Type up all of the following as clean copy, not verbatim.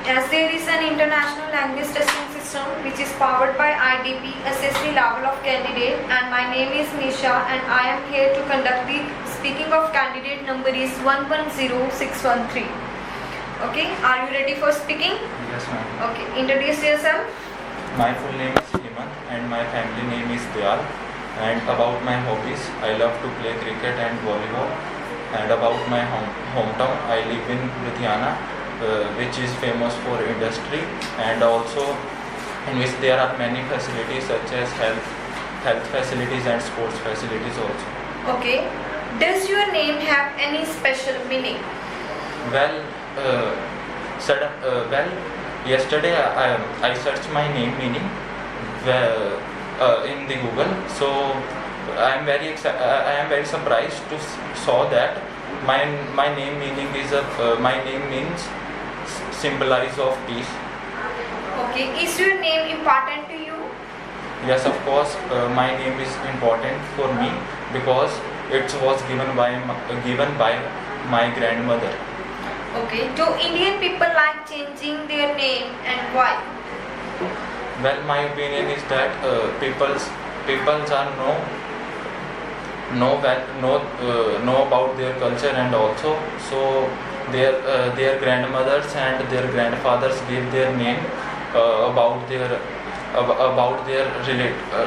As there is an international language testing system which is powered by IDP, assess the level of candidate, and my name is Nisha and I am here to conduct the speaking of candidate number is 110613. Okay, are you ready for speaking? Yes, ma'am. Okay, introduce yourself. My full name is Hemant and my family name is Dayal. And about my hobbies, I love to play cricket and volleyball. And about my hometown, I live in Ludhiana, which is famous for industry, and also in which there are many facilities such as health facilities and sports facilities also. Okay, does your name have any special meaning? Well, yesterday I searched my name meaning in the Google. So I am very surprised to saw that my name meaning is my name means symbolize of peace. Okay, is your name important to you? Yes, of course, my name is important for me because it was given by my grandmother. Okay, do Indian people like changing their name and why? Well, my opinion is that peoples are know about their culture, and also so their grandmothers and their grandfathers give their name about their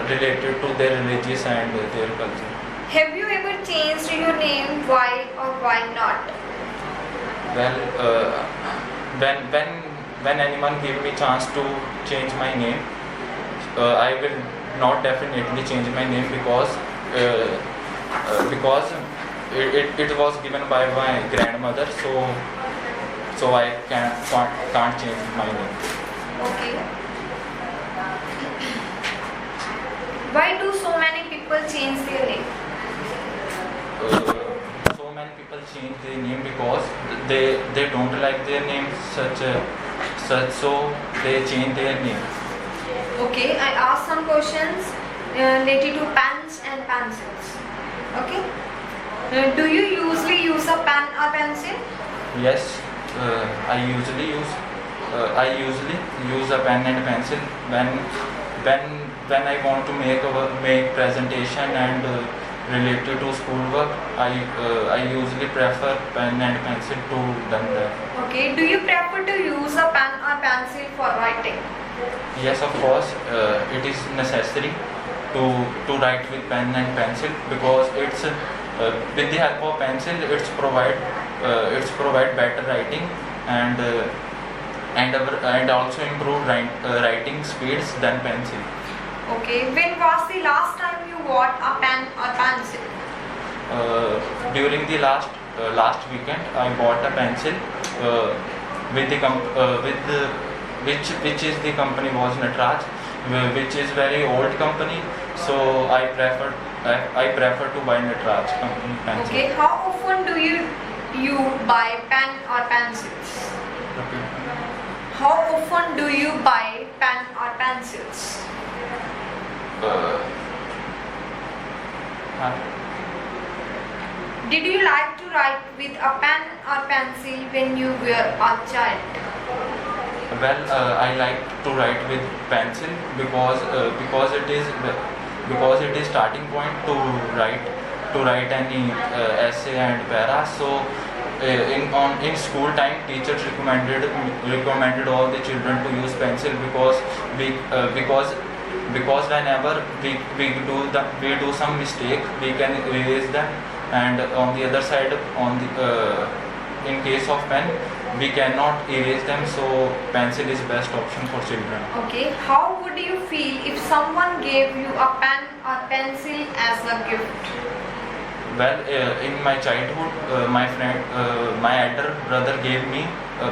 related to their religious and their culture. Have you ever changed your name? Why or why not? Well, when anyone give me chance to change my name, I will not definitely change my name because it was given by my grandmother, so I can't change my name. Okay. Why do so many people change their name? So many people change their name because they don't like their name such so they change their name. Okay, I asked some questions related to pens and pencils. Okay. Do you usually use a pen or pencil? Yes, I usually use a pen and pencil when I want to make presentation and related to schoolwork. I usually prefer pen and pencil to done that. Okay. Do you prefer to use a pen or pencil for writing? Yes, of course, it is necessary to write with pen and pencil because it's with the help of pencil it's provide better writing and also improve writing speeds than pencil. Okay. When was the last time you bought a pen or pencil? During the last weekend, I bought a pencil which is the company was Natraj, which is very old company. So I prefer to buy Natraj company pencil. Okay. How often do you buy pen or pencils? Okay. How often do you buy pen or pencils? Did you like to write with a pen or pencil when you were a child? Well, I like to write with pencil because it is starting point to write any essay and para. So in school time, teachers recommended all the children to use pencil because whenever we do some mistake, we can erase them, and on the other side, in case of pen, we cannot erase them, so pencil is best option for children. Okay, how would you feel if someone gave you a pen or pencil as a gift? Well, in my childhood, my elder brother gave me a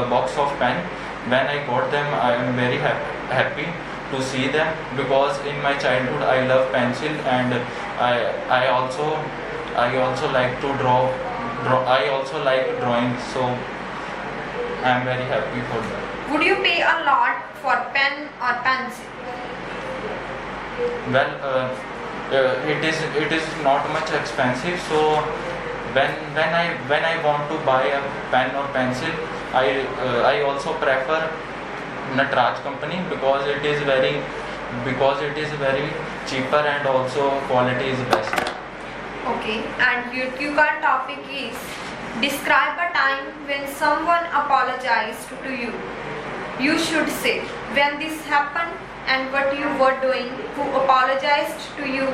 box of pen. When I got them, I am very happy to see them because in my childhood I love pencil, and I also like to draw. I also like drawing, so I am very happy for that. Would you pay a lot for pen or pencil? Well, it is not much expensive. So when I want to buy a pen or pencil, I also prefer Natraj company because it is very cheaper and also quality is best. Okay, and your cue card topic is describe a time when someone apologized to you. You should say when this happened and what you were doing, who apologized to you,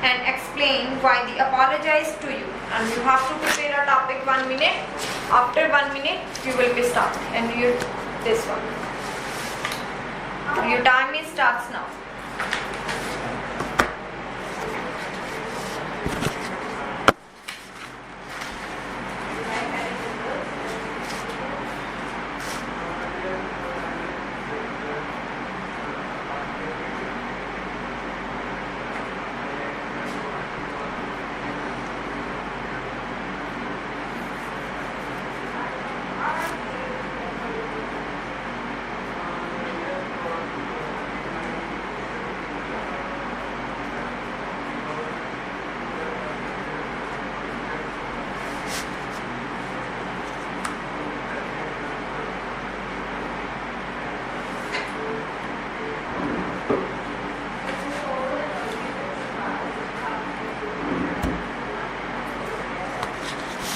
and explain why they apologized to you. And you have to prepare a topic 1 minute. After 1 minute, you will be starting. And you this one. Your time is starts now.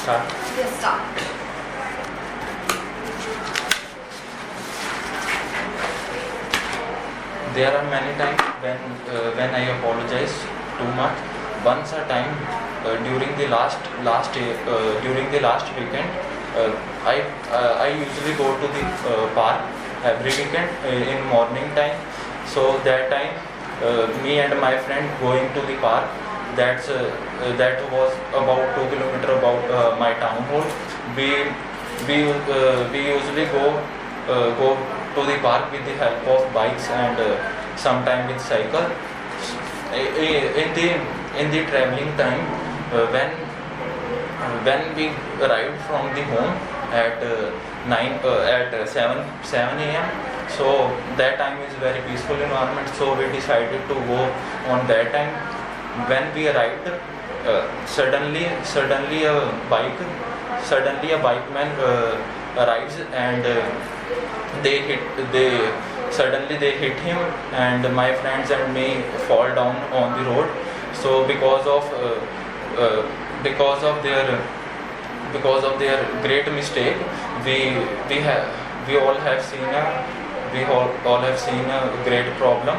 Start. Yes, start. There are many times when I apologize too much. Once a time during the last weekend, I usually go to the park every weekend in morning time. So that time, me and my friend going to the park. That was about 2 kilometers about my town hall. We usually go to the park with the help of bikes and sometime with cycle. In the traveling time, when we arrived from the home at 7 a.m. So that time is very peaceful environment. So we decided to go on that time. When we arrived, suddenly a bikeman arrives and suddenly they hit him, and my friends and me fall down on the road. So because of their great mistake, we all have seen a great problem,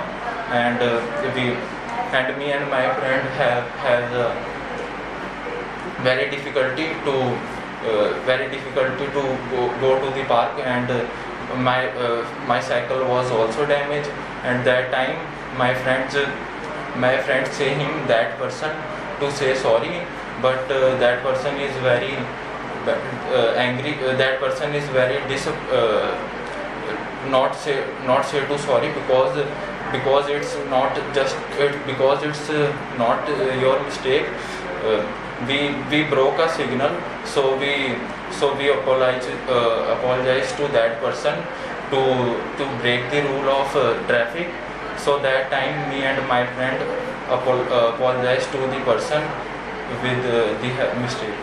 and me and my friend has very difficulty to go to the park, and my cycle was also damaged. And that time my friends say him that person to say sorry, but that person is very angry. That person is very not say to sorry because it's not your mistake. We broke a signal, so we apologize to that person to break the rule of traffic. So that time me and my friend apologize to the person with the mistake.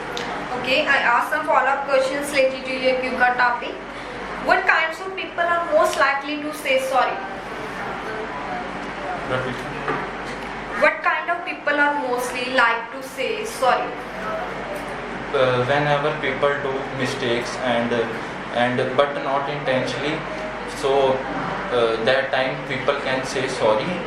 Okay, I asked some follow-up questions related to your QCAR topic. What kinds of people are most likely to say sorry? Repeat. What kind of people are mostly like to say sorry? Whenever people do mistakes and but not intentionally, so that time people can say sorry.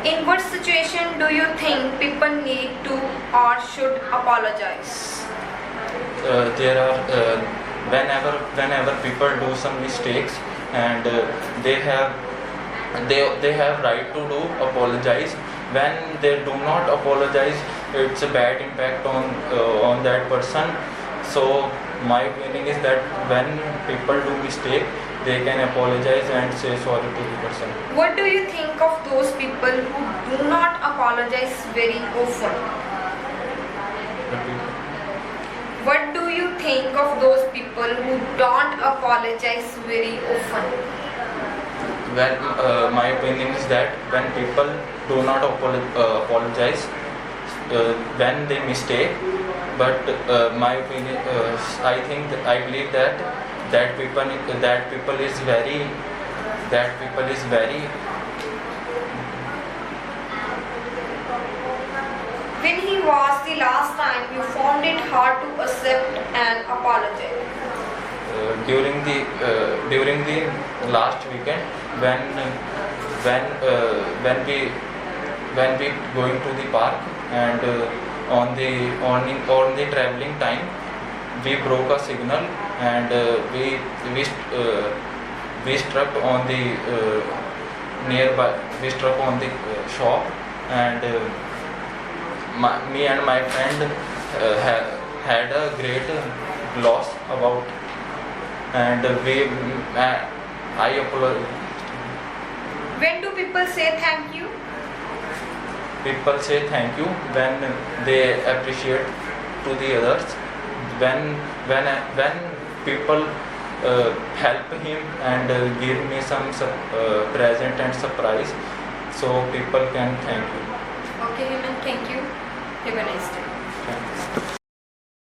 In what situation do you think people need to or should apologize? There are whenever people do some mistakes, and they have right to do apologize. When they do not apologize, it's a bad impact on that person. So my feeling is that when people do mistake, they can apologize and say sorry to the person. What do you think of those people who do not apologize very often? Repeat. What do you think of those people who don't apologize very often? Well, my opinion is that when people do not apologize when they mistake, but my opinion, I believe that people is very When he was the last time you found it hard to accept an apology? During the last weekend when we going to the park, and on the traveling time we broke a signal, and we struck on the nearby we struck on the shop, and me and my friend had a great loss about, and I apologize. When do people say thank you? People say thank you when they appreciate to the others, when people help him and give me some present and surprise, so people can thank you. Okay, Hemant, thank you. Have a nice day. Thanks.